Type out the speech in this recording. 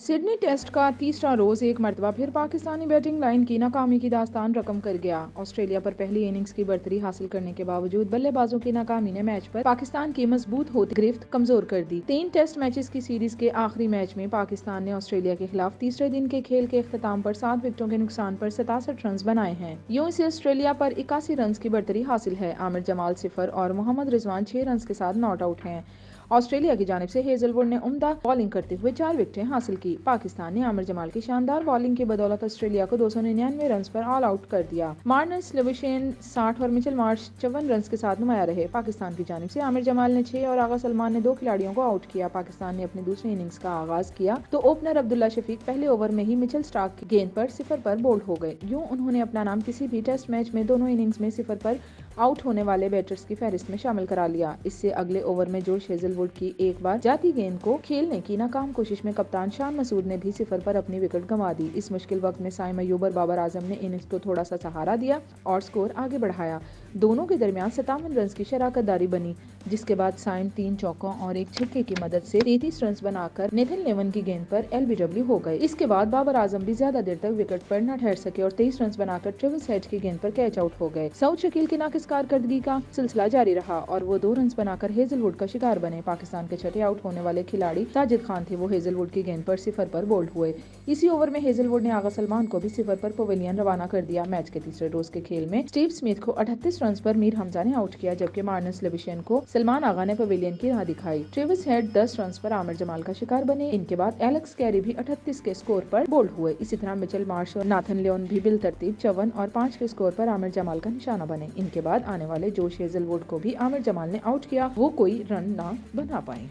Sydney test का तीसरा रोज एक मरतबा फिर पाकिस्तानी बैटिंग लाइन की नाकामी की दास्तान रकम कर गया। ऑस्ट्रेलिया पर पहली इनिंग्स की बढ़तरी हासिल करने के बावजूद बल्लेबाजों की नाकामी ने मैच पर पाकिस्तान की मजबूत होती गिरफ्त कमजोर कर दी। 3 टेस्ट मैचेस की सीरीज के आखिरी मैच में पाकिस्तान ने ऑस्ट्रेलिया के खिलाफ तीसरे दिन के खेल के इख्तिताम पर 7 विकेटों के नुकसान पर 67 रन बनाए हैं। यूं इसे ऑस्ट्रेलिया पर 81 रन की बढ़तरी हासिल है। आमिर जमाल 0 और मोहम्मद रिजवान 6 रन के साथ नॉट आउट हैं। ऑस्ट्रेलिया की जानिब से हेजलवुड ने उम्दा बॉलिंग करते हुए 4 विकेटें हासिल की। पाकिस्तान ने आमिर जमाल की शानदार बॉलिंग की बदौलत ऑस्ट्रेलिया को 299 रन पर ऑल आउट कर दिया। मार्नस लेविशन 60 और मिचेल मार्श 54 रन के साथ नुमाया रहे। पाकिस्तान की जानिब से आमिर जमाल ने 6 और आगा सलमान ने 2 खिलाड़ियों को आउट किया। पाकिस्तान ने अपनी दूसरी इनिंग्स का आगाज किया तो ओपनर अब्दुल्ला शफीक पहले ओवर में ही मिचेल स्टार्क की गेंद पर 0 पर बोल्ड हो गए। यूं उन्होंने अपना नाम किसी भी टेस्ट मैच में दोनों इनिंग्स में 0 पर आउट होने वाले बैटर्स की फहरिस्त में शामिल करा लिया। इससे अगले ओवर में जोश हेजलवुड की एक बार जाती गेंद को खेलने की नाकाम कोशिश में कप्तान शान मसूद ने भी 0 पर अपनी विकेट गंवा दी। इस मुश्किल वक्त में साइम अयूब और बाबर आजम ने इनिंग्स को थोड़ा सा सहारा दिया और स्कोर आगे बढ़ाया। दोनों के दरमियान 57 रन की शराकतदारी बनी, जिसके बाद साइम 3 चौकों और एक छक्के की मदद से 33 रन बनाकर नेथन लेवन की गेंद पर LBW हो गए। इसके बाद बाबर आजम भी ज्यादा देर तक विकेट पर न ठहर सके और 23 रन बनाकर ट्रेविस हेड की गेंद पर कैच आउट हो गए। सऊद शकील की नाकिस कारकर्दगी का सिलसिला जारी रहा और वो 2 रन बनाकर हेजलवुड का शिकार बने। पाकिस्तान के छठे आउट होने वाले खिलाड़ी साजिद खान थे। वो हेजलवुड की गेंद पर 0 पर बोल्ड हुए। इसी ओवर में हेजलवुड ने आगा सलमान को भी 0 पर पवेलियन रवाना कर दिया। मैच के तीसरे रोज के खेल में स्टीव स्मिथ को 38 रन पर मीर हमजा ने आउट किया, जबकि मार्नस लेविशन को सलमान आगा ने पवेलियन की राह दिखाई। ट्रेविस हेड 10 रन पर आमिर जमाल का शिकार बने। इनके बाद एलेक्स कैरी भी 38 के स्कोर पर बोल्ड हुए। इसी तरह मिचेल मार्श और नाथन लियोन भी बिल तरतीब 54 और 5 के स्कोर पर आमिर जमाल का निशाना बने। इनके बाद आने वाले जोश हेजलवुड को भी आमिर जमाल ने आउट किया, वो कोई रन ना बना पाए।